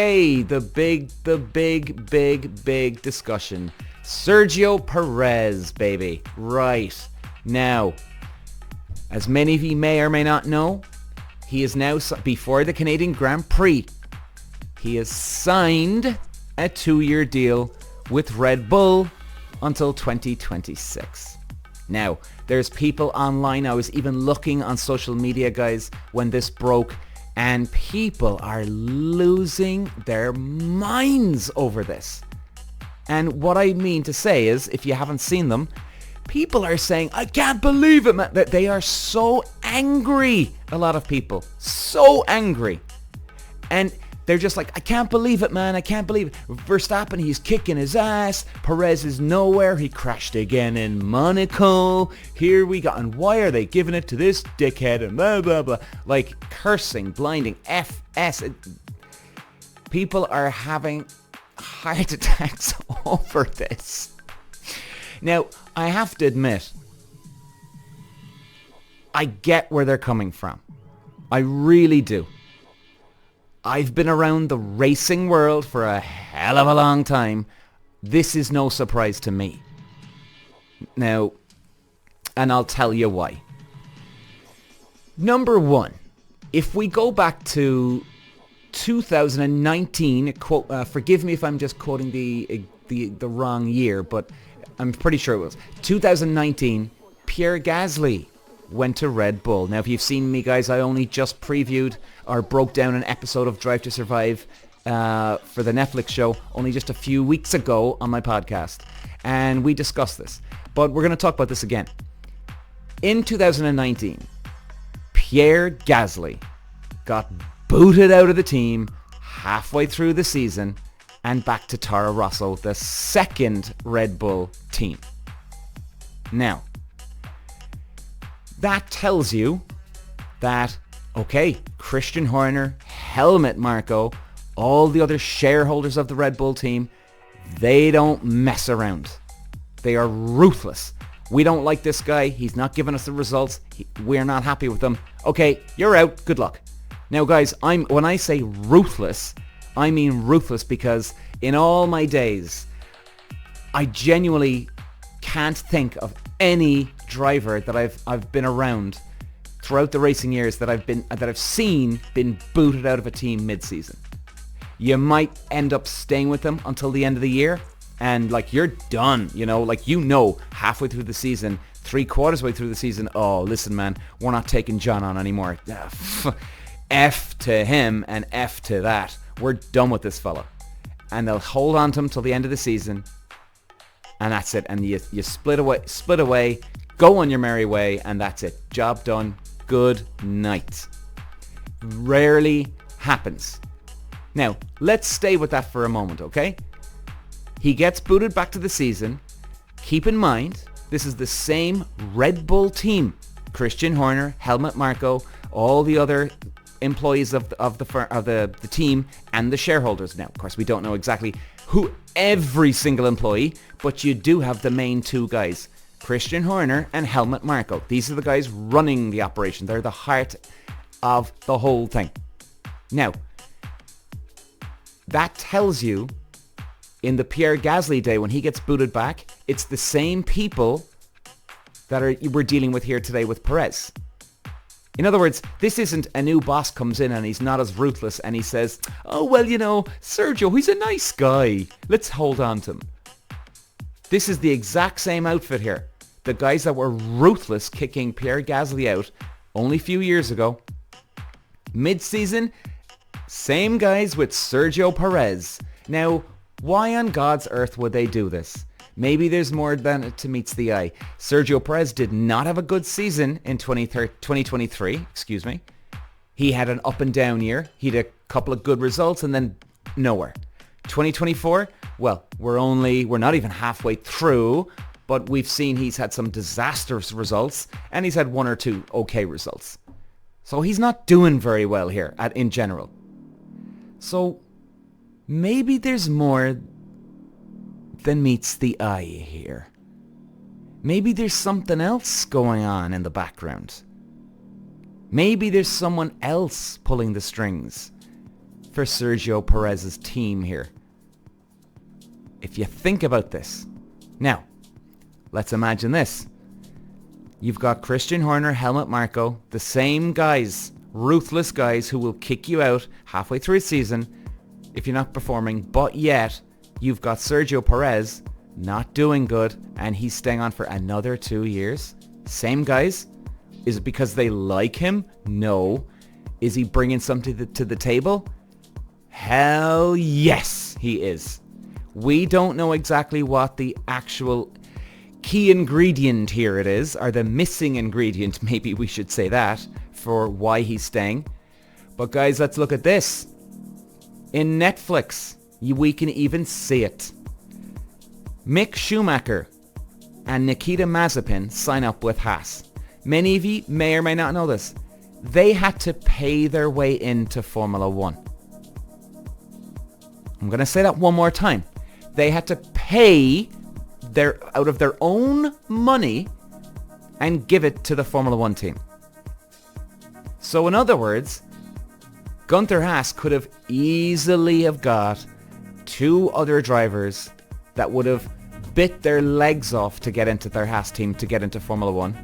Hey, the big discussion. Sergio Perez, baby. Right. Now, as many of you may or may not know, he is now, before the Canadian Grand Prix, he has signed a 2-year deal with Red Bull until 2026. Now, there's people online, I was even looking on social media, guys, when this broke, and people are losing their minds over this. And what I mean to say is, if you haven't seen them, people are saying, I can't believe it, man. That they are so angry, a lot of people. So angry. And they're just like, I can't believe it, man. I can't believe it. Verstappen, he's kicking his ass. Perez is nowhere. He crashed again in Monaco. Here we go. And why are they giving it to this dickhead and blah, blah, blah. Like cursing, blinding, FS. People are having heart attacks over this. Now, I have to admit, I get where they're coming from. I really do. I've been around the racing world for a hell of a long time. This is no surprise to me. Now, and I'll tell you why. Number one, if we go back to 2019, forgive me if I'm just quoting the wrong year, but I'm pretty sure it was 2019. Pierre Gasly went to Red Bull. Now, if you've seen me, guys, I only just previewed or broke down an episode of Drive to Survive for the Netflix show only just a few weeks ago on my podcast, and we discussed this. But we're going to talk about this again. In 2019, Pierre Gasly got booted out of the team halfway through the season and back to Toro Rosso, the second Red Bull team. Now, that tells you that, okay, Christian Horner, Helmut Marko, all the other shareholders of the Red Bull team, they don't mess around. They are ruthless. We don't like this guy. He's not giving us the results. We're not happy with him. Okay, you're out. Good luck. Now, guys, when I say ruthless, I mean ruthless because in all my days, I genuinely can't think of any driver that I've been around throughout the racing years that I've seen been booted out of a team mid-season. You might end up staying with them until the end of the year, and like you're done, halfway through the season, 3/4 way through the season. Oh, listen, man, we're not taking John on anymore. F to him and F to that. We're done with this fella, and they'll hold on to him till the end of the season. And that's it. And you split away, go on your merry way, and that's it. Job done. Good night. Rarely happens. Now, let's stay with that for a moment, okay? He gets booted back to the season. Keep in mind, this is the same Red Bull team. Christian Horner, Helmut Marko, all the other employees of the team and the shareholders. Now, of course, we don't know exactly who every single employee, but you do have the main two guys, Christian Horner and Helmut Marko. These are the guys running the operation. They're the heart of the whole thing. Now, that tells you in the Pierre Gasly day when he gets booted back, it's the same people that we're dealing with here today with Perez. In other words, this isn't a new boss comes in and he's not as ruthless and he says, oh, well, Sergio, he's a nice guy. Let's hold on to him. This is the exact same outfit here. The guys that were ruthless kicking Pierre Gasly out only a few years ago. Mid-season, same guys with Sergio Perez. Now, why on God's earth would they do this? Maybe there's more than it meets the eye. Sergio Perez did not have a good season in 2023. He had an up and down year. He had a couple of good results and then nowhere. 2024, well, we're not even halfway through, but we've seen he's had some disastrous results and he's had one or two okay results. So he's not doing very well here in general. So maybe there's more than meets the eye here. Maybe there's something else going on in the background. Maybe there's someone else pulling the strings. for Sergio Perez's team here. If you think about this. Now, let's imagine this. You've got Christian Horner, Helmut Marko, the same guys, ruthless guys who will kick you out halfway through a season if you're not performing, but yet you've got Sergio Perez not doing good and he's staying on for another 2 years. Same guys. Is it because they like him? No. Is he bringing something to the table? Hell yes, he is. We don't know exactly what the actual key ingredient here it is, or the missing ingredient, maybe we should say that, for why he's staying. But guys, let's look at this. In Netflix, we can even see it. Mick Schumacher and Nikita Mazepin sign up with Haas. Many of you may or may not know this. They had to pay their way into Formula 1. I'm going to say that one more time. They had to pay out of their own money and give it to the Formula 1 team. So in other words, Gunther Haas could have easily have got 2 other drivers that would have bit their legs off to get into their Haas team, to get into Formula 1.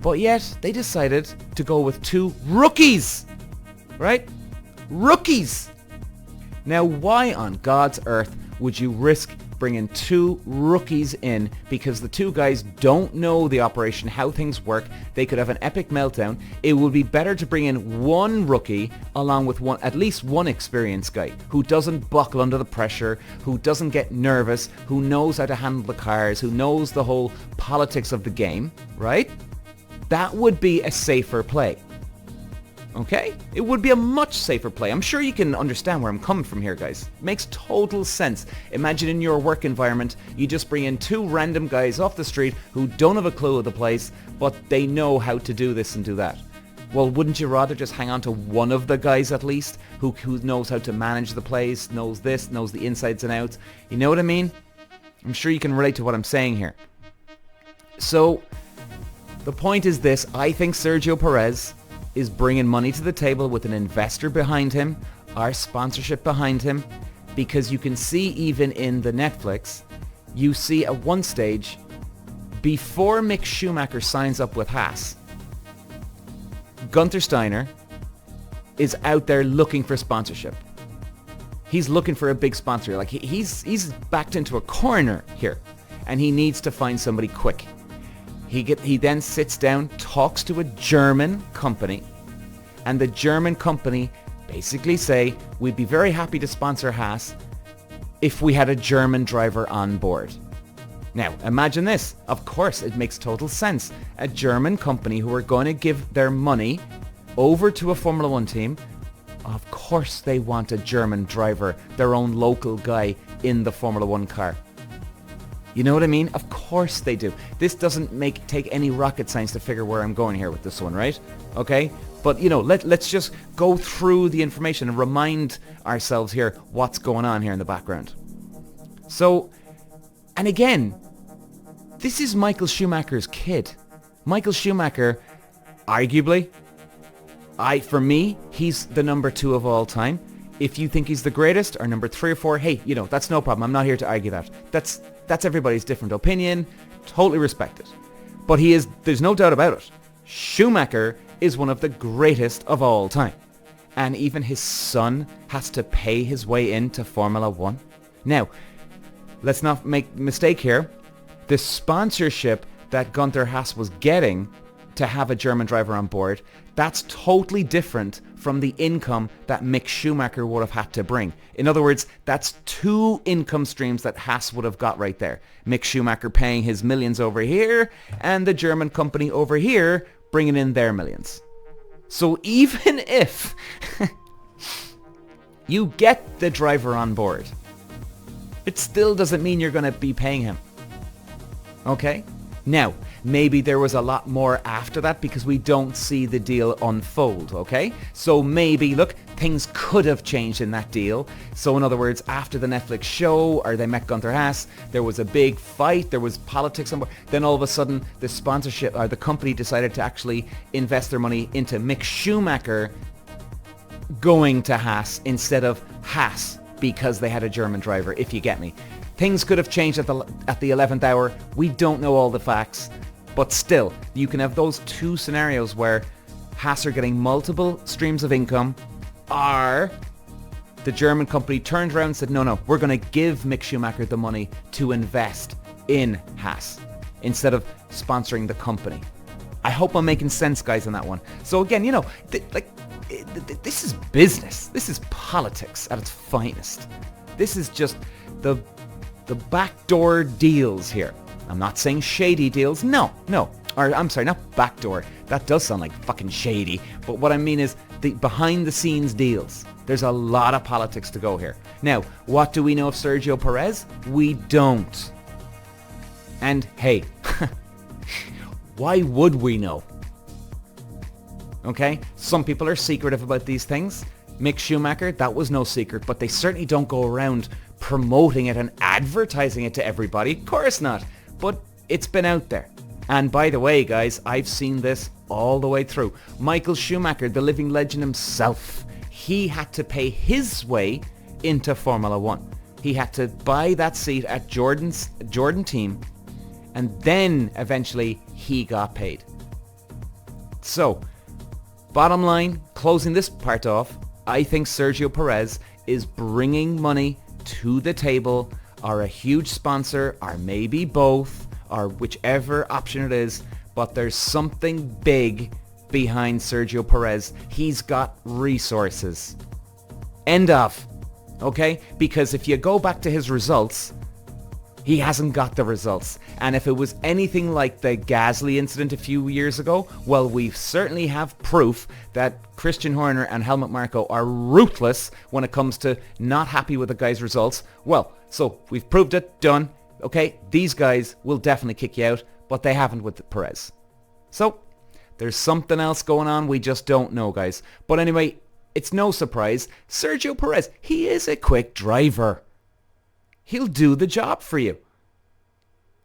But yet they decided to go with 2 rookies, right? Rookies! Now why on God's earth would you risk bringing 2 rookies in? Because the 2 guys don't know the operation, how things work. They could have an epic meltdown. It would be better to bring in 1 rookie along with at least one experienced guy who doesn't buckle under the pressure, who doesn't get nervous, who knows how to handle the cars, who knows the whole politics of the game, right? That would be a safer play. Okay? It would be a much safer play. I'm sure you can understand where I'm coming from here, guys. It makes total sense. Imagine in your work environment, you just bring in 2 random guys off the street who don't have a clue of the place, but they know how to do this and do that. Well, wouldn't you rather just hang on to one of the guys at least, who knows how to manage the place, knows this, knows the insides and outs? You know what I mean? I'm sure you can relate to what I'm saying here. So, the point is this. I think Sergio Perez is bringing money to the table with an investor behind him, our sponsorship behind him, because you can see even in the Netflix, you see at one stage, before Mick Schumacher signs up with Haas, Gunther Steiner is out there looking for sponsorship. He's looking for a big sponsor. Like he's backed into a corner here, and he needs to find somebody quick. He then sits down, talks to a German company, and the German company basically say, we'd be very happy to sponsor Haas if we had a German driver on board. Now, imagine this. Of course, it makes total sense. A German company who are going to give their money over to a Formula 1 team, of course they want a German driver, their own local guy in the Formula 1 car. You know what I mean? Of course they do. This doesn't take any rocket science to figure where I'm going here with this one, right? Okay? But, you know, let's just go through the information and remind ourselves here what's going on here in the background. So, and again, this is Michael Schumacher's kid. Michael Schumacher, arguably, for me, he's the number 2 of all time. If you think he's the greatest, or number 3 or 4, hey, you know, that's no problem. I'm not here to argue that. That's everybody's different opinion. Totally respect it. But there's no doubt about it. Schumacher is one of the greatest of all time. And even his son has to pay his way into Formula 1. Now, let's not make a mistake here. The sponsorship that Gunther Haas was getting to have a German driver on board, that's totally different from the income that Mick Schumacher would have had to bring. In other words, that's 2 income streams that Haas would have got right there. Mick Schumacher paying his millions over here, and the German company over here bringing in their millions. So even if you get the driver on board, it still doesn't mean you're going to be paying him. Okay? Now, maybe there was a lot more after that because we don't see the deal unfold, okay? So maybe, look, things could have changed in that deal. So in other words, after the Netflix show, or they met Gunther Haas, there was a big fight, there was politics somewhere. Then all of a sudden, the sponsorship, or the company decided to actually invest their money into Mick Schumacher going to Haas instead of Haas because they had a German driver, if you get me. Things could have changed at the 11th hour. We don't know all the facts. But still, you can have those two scenarios where Haas are getting multiple streams of income, or the German company turned around and said, no, we're going to give Mick Schumacher the money to invest in Haas instead of sponsoring the company. I hope I'm making sense, guys, on that one. So again, this is business. This is politics at its finest. This is just the backdoor deals here. I'm not saying shady deals. No. Or I'm sorry, not backdoor. That does sound like fucking shady. But what I mean is the behind the scenes deals. There's a lot of politics to go here. Now, what do we know of Sergio Perez? We don't. And hey, why would we know? Okay? Some people are secretive about these things. Mick Schumacher, that was no secret, but they certainly don't go around promoting it and advertising it to everybody. Of course not. But it's been out there. And by the way, guys, I've seen this all the way through. Michael Schumacher, the living legend himself, he had to pay his way into Formula One. He had to buy that seat at Jordan team, and then eventually he got paid. So, bottom line, closing this part off, I think Sergio Perez is bringing money to the table, or a huge sponsor, or maybe both, or whichever option it is, but there's something big behind Sergio Perez. He's got resources. End of. Okay? Because if you go back to his results, he hasn't got the results. And if it was anything like the Gasly incident a few years ago, well, we certainly have proof that Christian Horner and Helmut Marko are ruthless when it comes to not happy with the guy's results. Well, so we've proved it, done. Okay, these guys will definitely kick you out, but they haven't with Perez. So, there's something else going on we just don't know, guys. But anyway, it's no surprise. Sergio Perez, he is a quick driver. He'll do the job for you.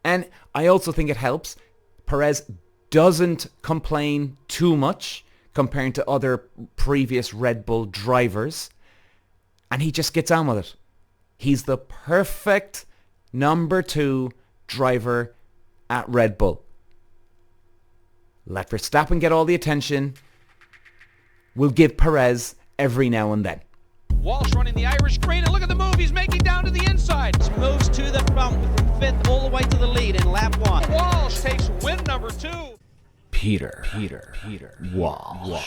And I also think it helps. Perez doesn't complain too much compared to other previous Red Bull drivers. And he just gets on with it. He's the perfect number 2 driver at Red Bull. Let Verstappen get all the attention. We'll give Perez every now and then. Walsh running the Irish green, and look at the move he's making down to the inside. Moves to the front from 5th all the way to the lead in lap 1. Walsh takes win number 2. Peter Walsh.